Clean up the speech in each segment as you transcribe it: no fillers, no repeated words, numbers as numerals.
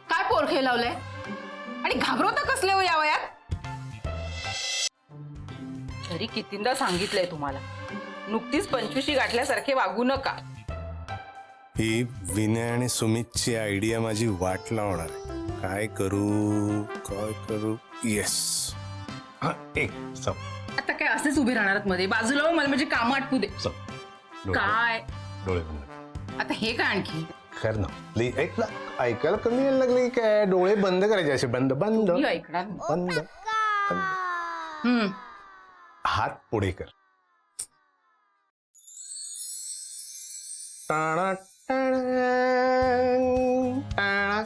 काय पोरखे लावलंय आणि घाबरवता कसले हो या वयात? घरी कितींदा सांगितलंय तुम्हाला, नुकतीच 25 गाठल्यासारखे वागू नका. ही विनय आणि सुमितची आयडिया माझी वाट लावणार आहे. काय करू येस. एक सम आता काय असेच उभे राहणार मध्ये बाजूला हो, मला म्हणजे काम आटपू दे. काय डोळे बंद. आता हे काय आणखी खर ना ऐकायला कमी यायला लागले काय? डोळे बंद करायचे असे बंद बंद तुम्ही ऐकणार बंद. हात पुढे कर. टाणा टाणा टाणा.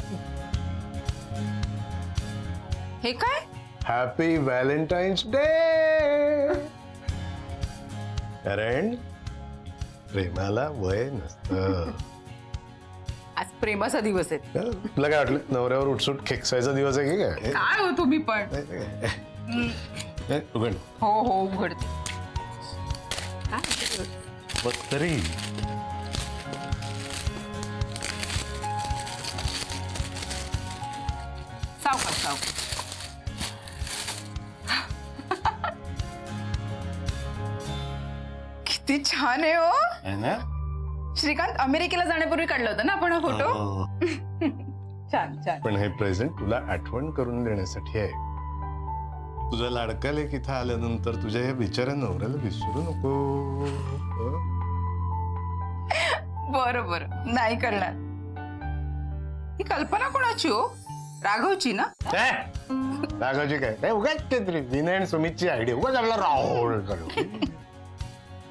हे काय? Happy Valentine's day. कारण प्रेमाला वय नसतं. आज प्रेमाचा दिवस आहे. तुला काय वाटलं नवऱ्यावर उठसूट खेकसायचा दिवस आहे की काय? काय हो तुम्ही पण. उघड. हो हो उघडते. बघ तरी. सावकाश सावकाश. किती छान आहे हो. आहे ना? श्रीकांत अमेरिकेला जाण्यापूर्वी काढला होता ना आपण हा फोटो. हो. छान छान. पण हे प्रेझेंट तुला आठवण करून देण्यासाठी आहे. तुझा लाडका लेक इथं आल्यानंतर तुझ्या या बिचाऱ्या नवऱ्याला विसरू नको. बरं बरं नाही करणार. ही कल्पना कोणाची हो? राघवची ना? राघवची काय उगाच तरी विनय आणि सुमितची आयडिया उगाच आपला राहुल करू.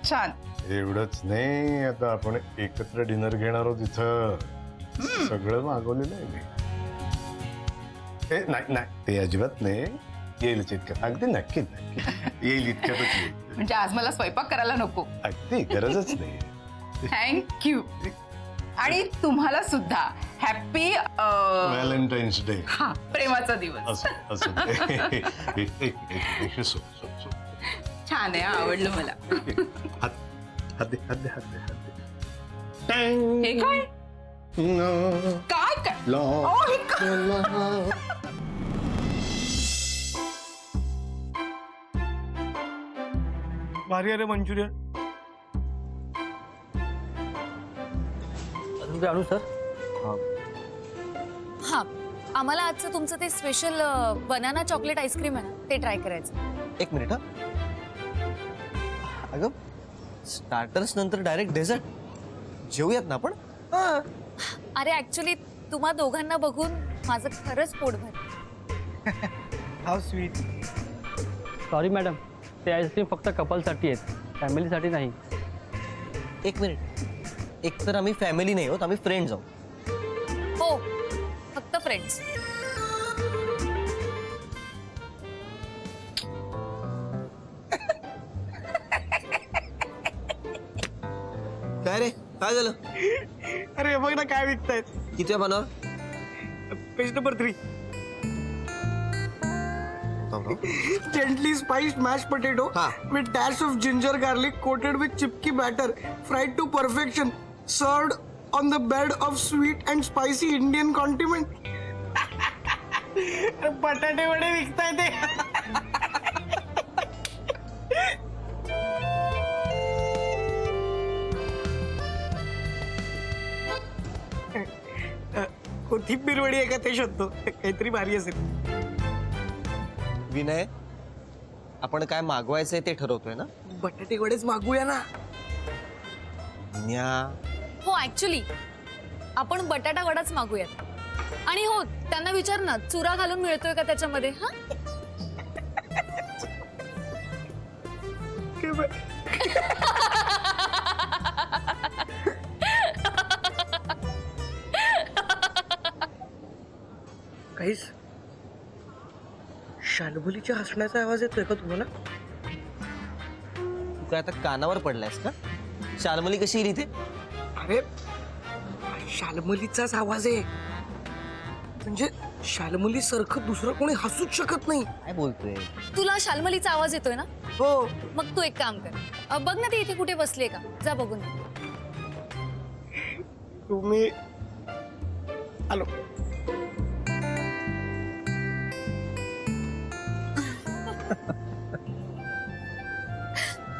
छान. एवढंच नाही, आता आपण एकत्र डिनर घेणार आहोत इथं. सगळं मागवलेलं आहे मी. नाही नाही ते अजिबात नाही. येईलच इतक्यात. अगदी नक्की नक्की येईल इतक्यातच येईल. म्हणजे आज मला स्वयंपाक करायला नको. अगदी गरजच नाही. थँक्यू. आणि तुम्हाला सुद्धा हॅपी व्हॅलेंटाईन्स डे. हा प्रेमाचा दिवस. असं छान आहे, आवडलं मला. हात दे. हे काय काय काय ओ, हे काय? भारी अरे मंचुरियन. आणू सर. हा आम्हाला आजचं तुमचं ते स्पेशल बनाना चॉकलेट आईस्क्रीम आहे ना, ते ट्राय करायचं. एक मिनिट हा. अगं स्टार्टर्स नंतर डायरेक्ट डेझर्ट. जेवूयात ना आपण. अरे ऍक्च्युली तुम्हा दोघांना बघून माझं खरंच पोट भरलं. How sweet. सॉरी मॅडम, ते आईस्क्रीम फक्त कपलसाठी आहेत, फॅमिलीसाठी नाही. एक मिनिट. एक तर आम्ही फॅमिली नाही आहोत, आम्ही फ्रेंड्स आहोत. हो फक्त फ्रेंड्स. काय रे काय झालं? अरे बघ ना काय विकतायत. किती बनावर? Page number 3. Gently spiced mashed potato with dash of ginger garlic coated with chipki batter, fried to perfection, served on the bed of sweet and spicy Indian condiment. बटाटे वडे विकताय ते. कोथिंबीर वडी आहे का ते शोधतो. काहीतरी भारी असेल. विनय, आपण काय मागवायचंय ते ठरवतोय ना. बटाटे वडेच मागूया ना. हो ऍक्च्युली आपण बटाटा वडाच मागूयात. आणि हो त्यांना विचार ना, चुरा घालून मिळतोय का त्याच्यामध्ये. हा काहीच शालबुलीच्या हसण्याचा आवाज येतोय का तुम्हाला? तू काय आता कानावर पडलायस का? शालमली कशी येईल इथे? अरे शालमलीचाच आवाज आहे. म्हणजे शालमली सारखं दुसरं कोणी हसूच शकत नाही. काय बोलतोय? तुला शाल्मलीचा आवाज येतोय ना? हो. मग तू एक काम कर, बघ ना ती इथे कुठे बसलीये का, जा बघून ये. तुम्ही आलो.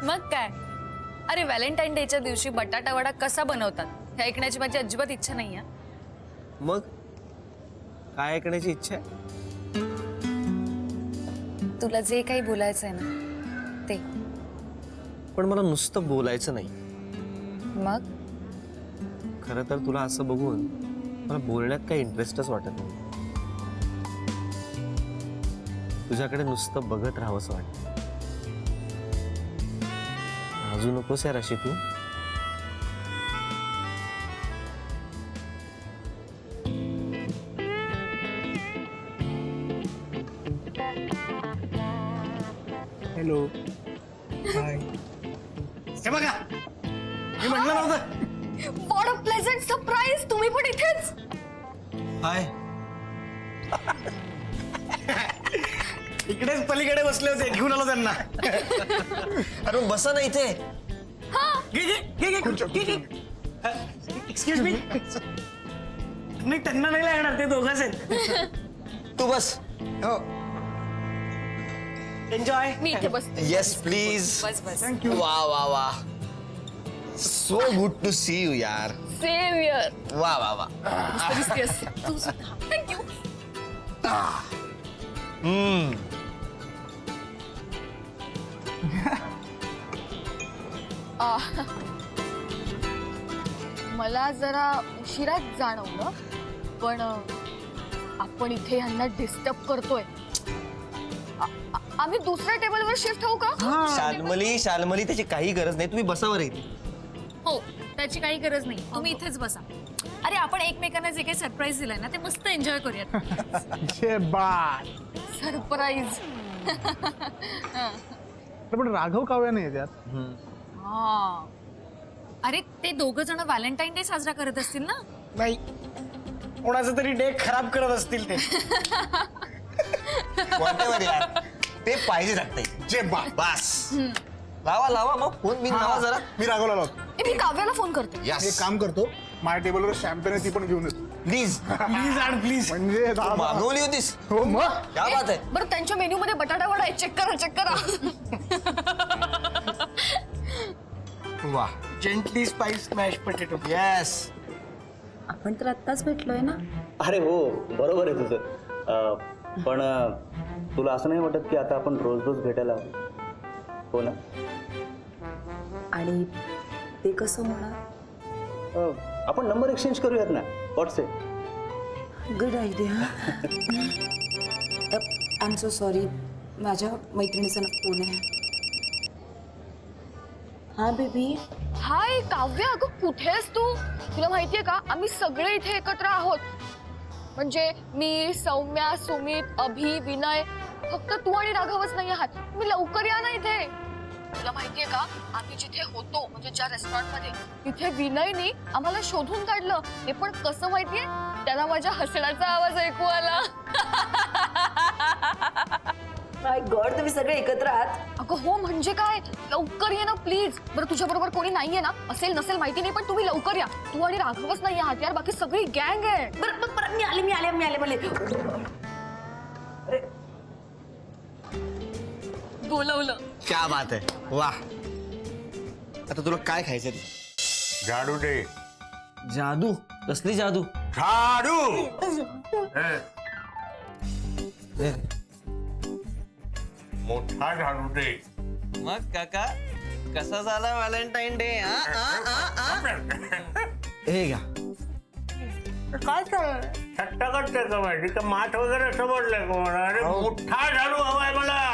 मग काय, अरे व्हॅलेंटाईन डेच्या दिवशी बटाटा वडा कसा बनवतात हे ऐकण्याची माझी अजिबात इच्छा नाही आहे. मग काय ऐकण्याची इच्छा आहे? तुला जे काही बोलायचं आहे ना ते. पण मला नुसतं बोलायचं नाही. मग खरं तर तुला असं बघून मला बोलण्यात काही इंटरेस्टच वाटत नाही. तुझ्याकडे नुसतं बघत राहावंसं वाटतं. अजून नकोस यार अशी तू. हॅलो. हाय. हे बघा, मी म्हटलं नव्हतं. व्हॉट अ प्लेझंट सरप्राईज, तुम्ही पण इथेच. हाय. इकडेच पलीकडे बसले होते, घेऊन आलो त्यांना. अरे मग बसा ना इथे. Excuse me. नाही, त्यांना नाही लागणार, ते दोघंच आहेत. तू बस. हो. एन्जॉय. मी इथे बसते. Yes please. बस बस. थँक्यू. वा वा वा. So good to see you यार. Same here. वा वा वा. तू सुद्धा. थँक्यू. मला जरा उशिराच जाणवलं, पण आपण इथे ह्यांना डिस्टर्ब करतोय. आम्ही दुसऱ्या टेबलवर शिफ्ट होऊ का? शाल्मली शाल्मली त्याची काही गरज नाही. तुम्ही बसावर इथे. हो, त्याची काही गरज नाही, तुम्ही इथेच बसा. अरे आपण एकमेकांना जे काही सरप्राईज दिलाय ना ते मस्त एन्जॉय करूयात. सरप्राईज. पण राघव काव्या नाही त्यात. हा. अरे ते दोघं जण व्हॅलेंटाईन डे साजरा करत असतील ना. नाही, कोणाचा तरी डे खराब करत असतील ते. Whatever यार. ते पाहिजे जाते. जे बा बस. लावा लावा मग फोन बिन लावा जरा. मी राघवला लावतो. मी काव्याला फोन करते. एक काम करतो, माझ्या टेबलवर शॅम्पेन आहे ती पण घेऊन येतो. प्लीज. प्लीज आण प्लीज. म्हणजे मागवली होतीस. हो मग. क्या बात आहे. बरं, त्यांच्या मेन्यू मध्ये बटाटा वडा आहे, चेक करा चेक करा. वा. Gently spice mash potato. Yes. आपण तर आत्ताच भेटलोय ना. अरे हो, बरोबर आहे तुझं. पण तुला असं नाही वाटत की आता आपण रोज रोज भेटायला हवं? हो ना. आणि ते कसं म्हणा. आपण नंबर एक्सचेंज करूयात ना, WhatsApp. Good idea. I am so sorry, माझ्या मैत्रिणीचा फोन आहे. हां बेबी. हाय काव्या, अगं कुठेस तू? तुला माहितीये का, आम्ही सगळे इथे एकत्र आहोत. म्हणजे मी, सौम्या, सुमित, अभि, विनय. फक्त तू आणि राघवच नाही आहात. तुम्ही लवकर या ना इथे. तुला माहितीये का, आम्ही जिथे होतो म्हणजे ज्या रेस्टॉरंट मध्ये, तिथे विनयने आम्हाला शोधून काढलं. ते पण कसं माहितीये, त्याला माझ्या हसण्याचा आवाज ऐकू आला. माय गॉड, तुम्ही सगळे एकत्र आहात. अगं हो, म्हणजे काय, लवकर ये ना प्लीज. बरं तुझ्या बरोबर कोणी नाहीये ना, असेल नसेल माहिती नाही, पण तुम्ही लवकर या. तू आणि राघवच नाही आहात यार, बाकी सगळी गँग आहे. बरं मी आले. बोलवलं. क्या बात आहे. वा. आता तुला काय खायचं ते? झाडू दे. जादू. कसली जादू? झाडू. मोठा झाडू दे. मग काका कसा झाला व्हॅलेंटाईन डे? हे घ्या. काय काय थट्टा करते का माझी? का माठ वगैरे समजलंय का मला? अरे मोठा झाडू हवाय मला.